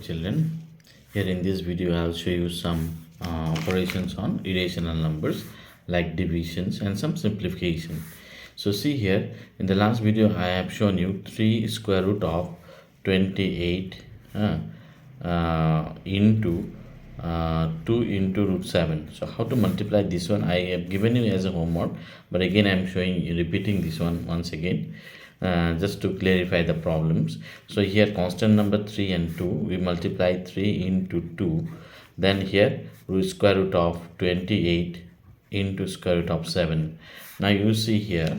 children. Here in this video I'll show you some operations on irrational numbers like divisions and some simplification. So see here, in the last video I have shown you 3 square root of 28 into 2 into root 7. So how to multiply this one I have given you as a homework, but again I am showing you, repeating this one once again. Just to clarify the problems. So here constant number 3 and 2, we multiply 3 into 2, then here root square root of 28 into square root of 7. Now you see here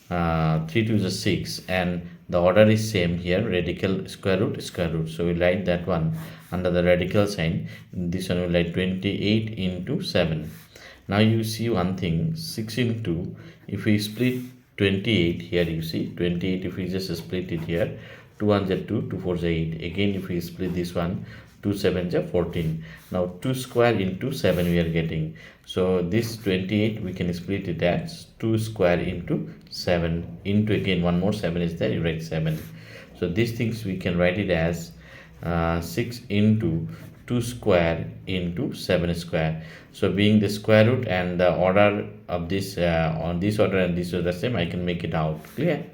3 to the 6 and the order is same here, radical square root. So we write that one under the radical sign. This one will write 28 into 7. Now you see one thing, 6 into, if we split 28 here, you see 28, if we just split it here, 2 1s are 2, 2 4s are 8. Again if we split this one, 2 7s are 14. Now 2 square into 7 we are getting. So this 28 we can split it as 2 square into 7 into, again one more 7 is there, you write 7. So these things we can write it as 6 into 2 square into 7 square. So being the square root and the order of this on this order and this order same, I can make it out clear.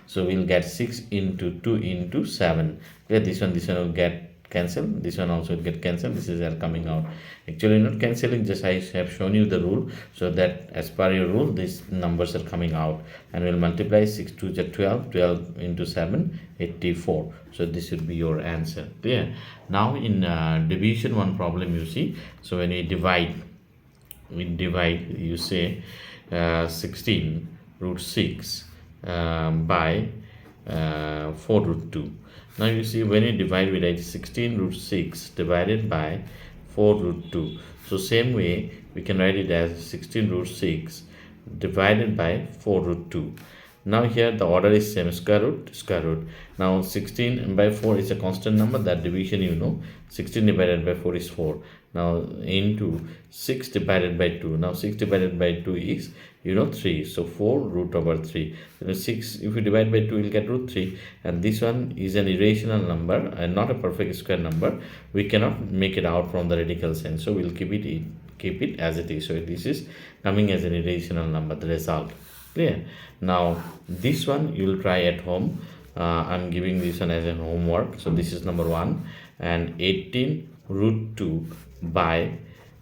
So we'll get 6 into 2 into 7 clear. This one will get cancelled, this one also will get cancelled, this is coming out. Actually not cancelling, just I have shown you the rule, so that as per your rule these numbers are coming out, and we'll multiply 6 2 is 12, 12 into 7 84. So this would be your answer clear. Now in division one problem, you see, so when we divide you say 16 root 6 by 4 root 2. Now you see when you divide, we write 16 root 6 divided by 4 root 2. So same way we can write it as 16 root 6 divided by 4 root 2. Now here the order is same, square root. Now 16 by 4 is a constant number, that division you know, 16 divided by 4 is 4. Now into 6 divided by 2. Now 6 divided by 2 is, you know, 3. So 4 root over 3. So 6, if you divide by 2, you will get root 3. And this one is an irrational number and not a perfect square number. We cannot make it out from the radical sign. So we'll keep it as it is. So this is coming as an irrational number, the result. Clear. Now this one you will try at home. I'm giving this one as a homework. So this is number 1, and 18 root 2 by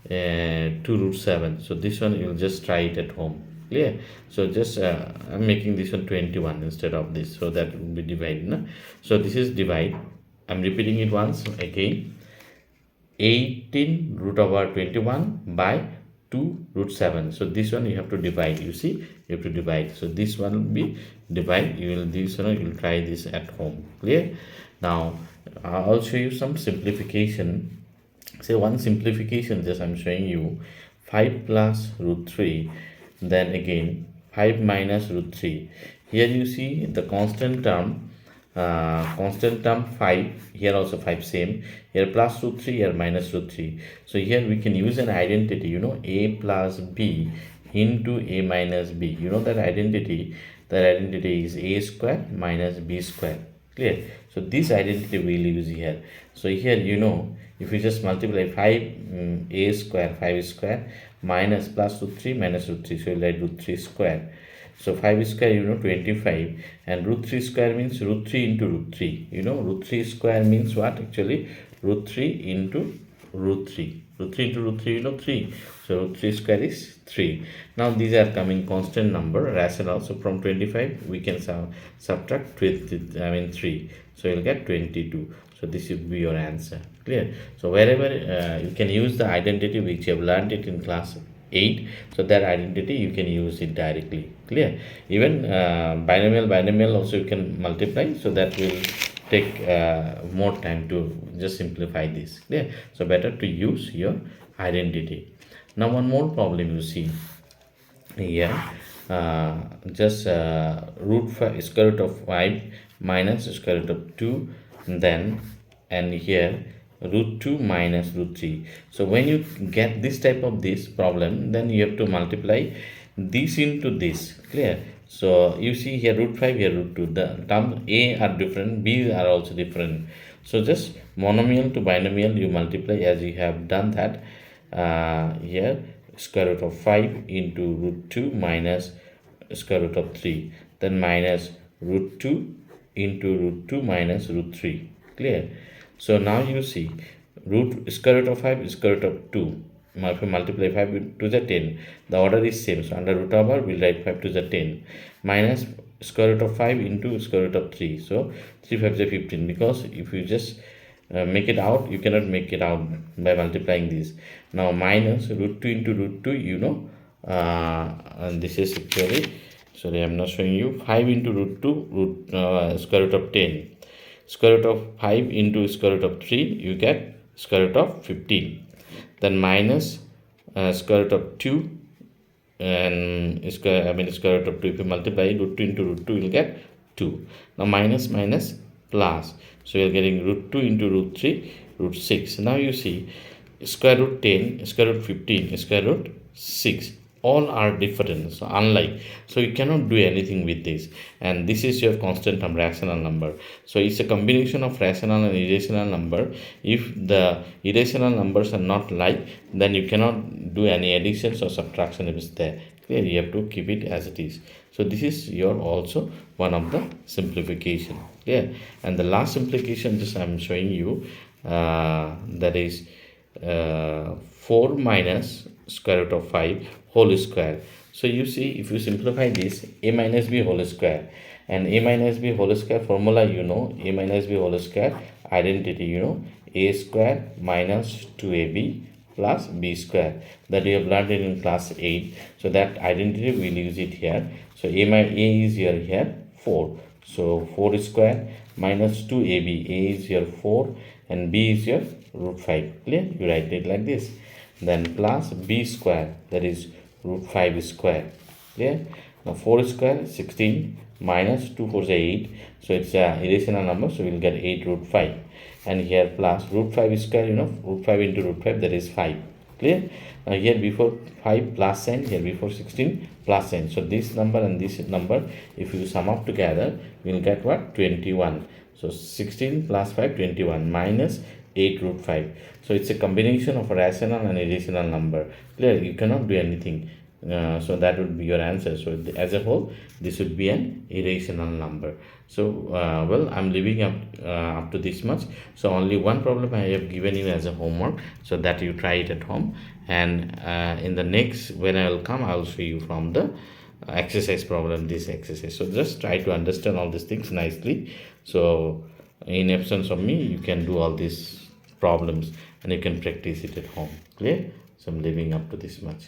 2 root 7. So this one you'll just try it at home. Clear. So just I'm making this one 21 instead of this, so that will be divided, no? So this is divide. I'm repeating it once again. 18 root over 21 by 2 root 7. So this one you have to divide, you see, you have to divide. So this one will be divide, you will this one you will try this at home. Clear. Now I'll show you some simplification. Say one simplification, just I'm showing you 5 plus root 3, then again 5 minus root 3. Here you see the constant term 5, here also 5 same, here plus root 3, here minus root 3. So here we can use an identity, you know, a plus b into a minus b. You know that identity is a square minus b square. Clear. So this identity we'll use here. So here, you know, if you just multiply 5 a square, 5 square minus plus root 3 minus root 3, so you'll write root 3 square. So 5 square, you know, 25, and root 3 square means root 3 into root 3. You know, root 3 square means what actually? Root 3 into root 3. Root 3 into root 3, you know, 3. So root 3 square is 3. Now these are coming constant number, rational. So from 25 we can subtract 3. So you'll get 22. So this will be your answer. Clear. So wherever you can use the identity which you have learned it in class 8, so that identity you can use it directly. Clear. Even binomial also you can multiply, so that will take more time to just simplify this. Clear. So better to use your identity. Now one more problem you see here, just root 5 square root of 5 minus square root of 2, then and here root 2 minus root 3. So when you get this type of this problem, then you have to multiply this into this. Clear. So you see here root 5, here root 2. The terms a are different, b are also different. So just monomial to binomial you multiply as you have done that here. Square root of 5 into root 2 minus square root of 3, then minus root 2 into root 2 minus root 3. Clear? So now you see root square root of 5 is square root of 2. Now if you multiply 5 to the 10, the order is same. So under root over we'll write 5 to the 10 minus square root of 5 into square root of 3. So 3 5 is 15, because if you just make it out, you cannot make it out by multiplying this. Now minus root 2 into root 2, you know, and this is actually, sorry, I'm not showing you, 5 into root 2 root square root of 10. Square root of 5 into square root of 3, you get square root of 15. Then minus square root of 2 and square root of 2. If you multiply root 2 into root 2, you will get 2. Now minus minus plus, so you're getting root 2 into root 3, root 6. Now you see square root 10, square root 15, square root 6, all are different, so unlike, so you cannot do anything with this. And this is your constant term rational number. So it's a combination of rational and irrational number. If the irrational numbers are not like, then you cannot do any additions or subtraction if it's there. Clear? You have to keep it as it is. So this is your also one of the simplification. Clear? And the last simplification just I'm showing you, that is 4 minus square root of 5 whole square. So you see, if you simplify this, a minus b whole square, and a minus b whole square formula, you know, a minus b whole square identity, you know, a square minus 2ab plus b square, that we have learned it in class 8. So that identity we'll use it here. So a is here 4, so 4 square minus 2ab, a is here 4 and b is here root 5. Clear? You write it like this. Then plus b square, that is root 5 square. Clear? Now 4 square 16 minus 2 4 is 8, so it's a irrational number, so we'll get 8 root 5. And here plus root 5 square, you know, root 5 into root 5, that is 5. Clear? Now here before 5 plus sign, here before 16 plus sign. So this number and this number, if you sum up together, we'll get what? 21. So 16 plus 5, 21 minus 8 root 5. So it's a combination of a rational and irrational number. Clear? You cannot do anything. So that would be your answer. So as a whole, this would be an irrational number. So well, I'm leaving up to this much. So only one problem I have given you as a homework, so that you try it at home. And in the next, when I will come, I will show you from the exercise problem, this exercise. So just try to understand all these things nicely. So in absence of me, you can do all these problems and you can practice it at home. Clear? So I'm leaving up to this much.